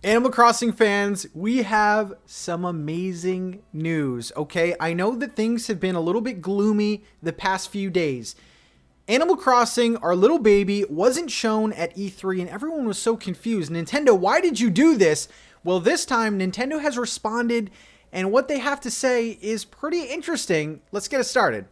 Animal Crossing fans, we have some amazing news, okay? I know that things have been a little bit gloomy the past few days. Animal Crossing, our little baby, wasn't shown at E3 and everyone was so confused. Nintendo, why did you do this? Well, this time Nintendo has responded and what they have to say is pretty interesting. Let's get it started.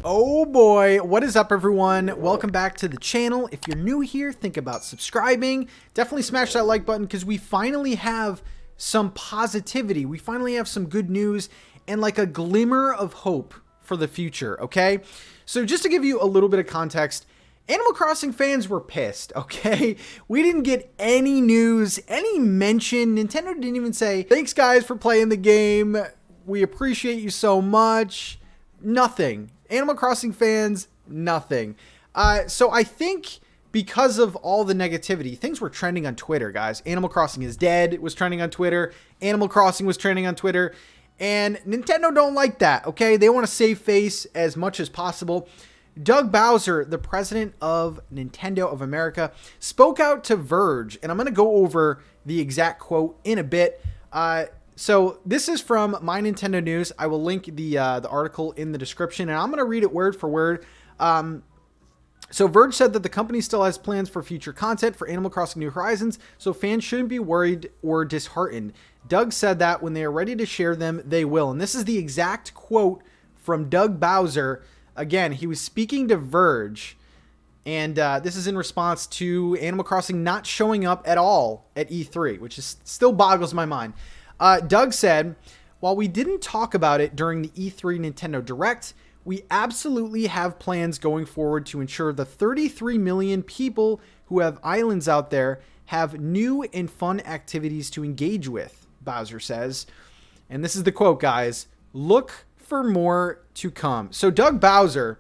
Oh boy, what is up everyone? Welcome back to the channel. If you're new here, think about subscribing. Definitely smash that like button because we finally have some positivity. We finally have some good news and like a glimmer of hope for the future, okay? So just to give you a little bit of context, Animal Crossing fans were pissed, okay? We didn't get any news, any mention. Nintendo didn't even say, thanks guys for playing the game. We appreciate you so much. Nothing. Animal Crossing fans, nothing. So I think because of all the negativity, things were trending on Twitter, guys. Animal Crossing is dead was trending on Twitter. Animal Crossing was trending on Twitter. And Nintendo don't like that, okay? They want to save face as much as possible. Doug Bowser, the president of Nintendo of America, spoke out to Verge. And I'm going to go over the exact quote in a bit. So this is from My Nintendo News. I will link the article in the description, and I'm going to read it word for word. So Verge said that the company still has plans for future content for Animal Crossing New Horizons, so fans shouldn't be worried or disheartened. Doug said that when they are ready to share them, they will. And this is the exact quote from Doug Bowser. Again, he was speaking to Verge, and this is in response to Animal Crossing not showing up at all at E3, which is still boggles my mind. Doug said, while we didn't talk about it during the E3 Nintendo Direct, we absolutely have plans going forward to ensure the 33 million people who have islands out there have new and fun activities to engage with, Bowser says. And this is the quote, guys. Look for more to come. So Doug Bowser,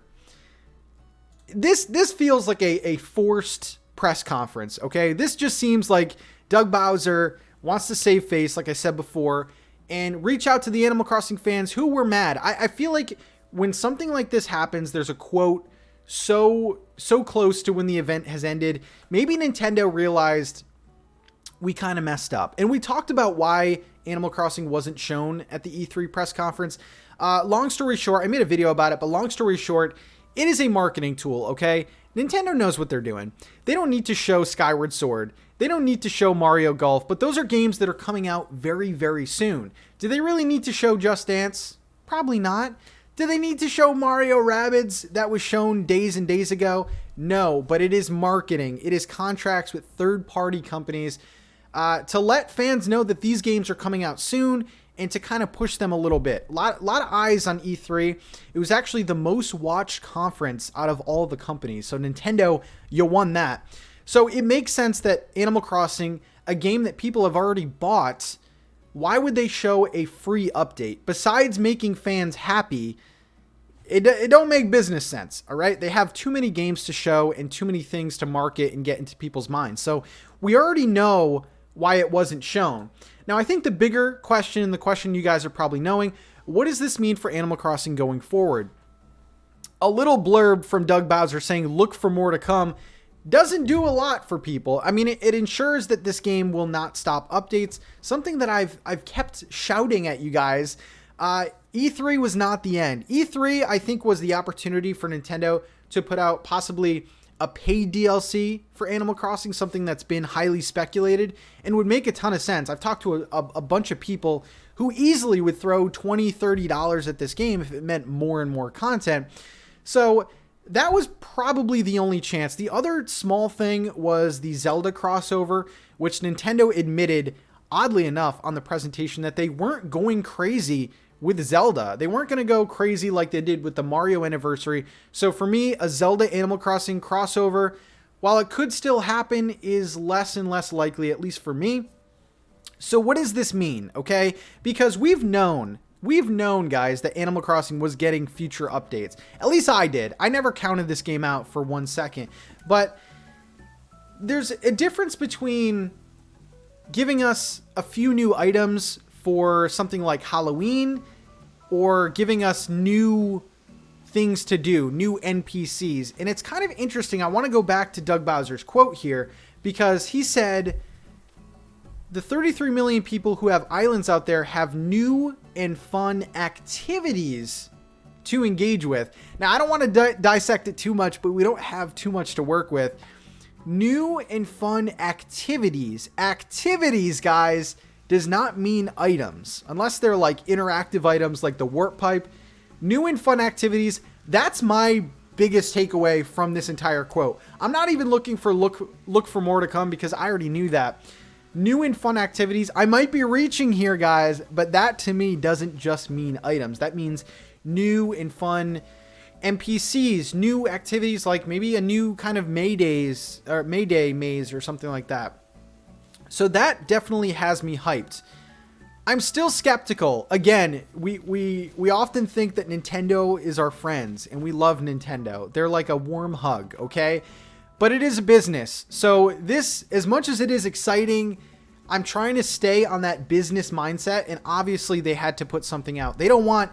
this feels like a forced press conference, okay? This just seems like Doug Bowser wants to save face, like I said before, and reach out to the Animal Crossing fans who were mad. I feel like when something like this happens, there's a quote so close to when the event has ended. Maybe Nintendo realized we kind of messed up. And we talked about why Animal Crossing wasn't shown at the E3 press conference. Long story short, I made a video about it, but long story short, it is a marketing tool, okay? Nintendo knows what they're doing. They don't need to show Skyward Sword. They don't need to show Mario Golf, but those are games that are coming out very, very soon. Do they really need to show Just Dance? Probably not. Do they need to show Mario Rabbids that was shown days and days ago? No, but it is marketing. It is contracts with third-party companies to let fans know that these games are coming out soon and to kind of push them a little bit. A lot of eyes on E3. It was actually the most watched conference out of all the companies. So Nintendo, you won that. So it makes sense that Animal Crossing, a game that people have already bought, why would they show a free update? Besides making fans happy, it don't make business sense, all right? They have too many games to show and too many things to market and get into people's minds. So we already know why it wasn't shown. Now, I think the bigger question, the question you guys are probably knowing, what does this mean for Animal Crossing going forward? A little blurb from Doug Bowser saying, look for more to come, doesn't do a lot for people. I mean, it ensures that this game will not stop updates. Something that I've kept shouting at you guys. E3 was not the end. E3, I think, was the opportunity for Nintendo to put out possibly a paid DLC for Animal Crossing, something that's been highly speculated and would make a ton of sense. I've talked to a bunch of people who easily would throw $20, $30 at this game if it meant more and more content. So that was probably the only chance. The other small thing was the Zelda crossover, which Nintendo admitted, oddly enough, on the presentation that they weren't going crazy with Zelda. They weren't going to go crazy like they did with the Mario Anniversary. So for me, a Zelda Animal Crossing crossover, while it could still happen, is less and less likely, at least for me. So what does this mean, okay? Because we've known, guys, that Animal Crossing was getting future updates. At least I did. I never counted this game out for 1 second. But there's a difference between giving us a few new items for something like Halloween or giving us new things to do, new NPCs. And it's kind of interesting. I want to go back to Doug Bowser's quote here because he said, the 33 million people who have islands out there have new and fun activities to engage with. Now, I don't want to dissect it too much, but we don't have too much to work with. New and fun activities. Activities, guys, does not mean items. Unless they're like interactive items like the warp pipe. New and fun activities, that's my biggest takeaway from this entire quote. I'm not even looking for look for more to come because I already knew that. New and fun activities, I might be reaching here, guys, but that to me doesn't just mean items. That means new and fun NPCs, new activities, like maybe a new kind of Mayday maze or something like that. So that definitely has me hyped. I'm still skeptical. Again, we often think that Nintendo is our friends, and we love Nintendo. They're like a warm hug, okay? But it is a business. So this, as much as it is exciting, I'm trying to stay on that business mindset, and obviously they had to put something out. They don't want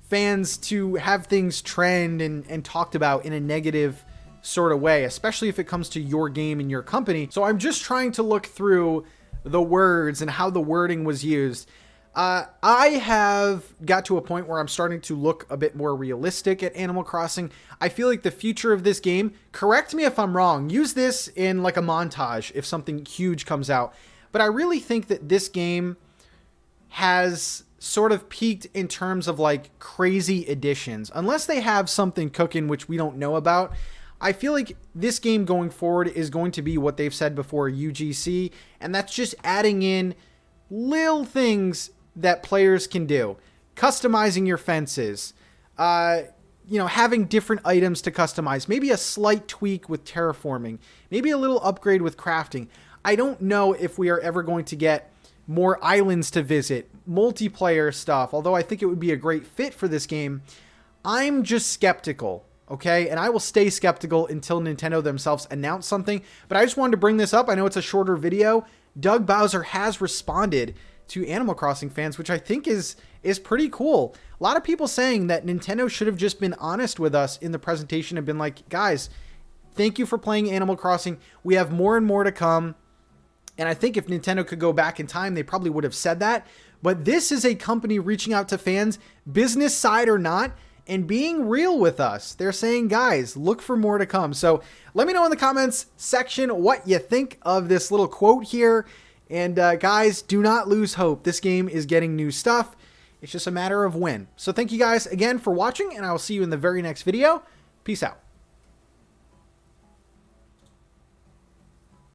fans to have things trend and talked about in a negative sort of way, especially if it comes to your game and your company. So I'm just trying to look through the words and how the wording was used. I have got to a point where I'm starting to look a bit more realistic at Animal Crossing. I feel like the future of this game, correct me if I'm wrong, use this in like a montage if something huge comes out. But I really think that this game has sort of peaked in terms of like crazy additions. Unless they have something cooking which we don't know about, I feel like this game going forward is going to be what they've said before, UGC, and that's just adding in little things that players can do. Customizing your fences, having different items to customize, maybe a slight tweak with terraforming, maybe a little upgrade with crafting. I don't know if we are ever going to get more islands to visit, multiplayer stuff, although I think it would be a great fit for this game. I'm just skeptical, okay? And I will stay skeptical until Nintendo themselves announce something. But I just wanted to bring this up. I know it's a shorter video. Doug Bowser has responded to Animal Crossing fans, which I think is pretty cool. A lot of people saying that Nintendo should have just been honest with us in the presentation and been like, guys, thank you for playing Animal Crossing. We have more and more to come. And I think if Nintendo could go back in time, they probably would have said that. But this is a company reaching out to fans, business side or not, and being real with us. They're saying, guys, look for more to come. So let me know in the comments section what you think of this little quote here. And guys, do not lose hope. This game is getting new stuff. It's just a matter of when. So thank you guys again for watching, and I will see you in the very next video. Peace out.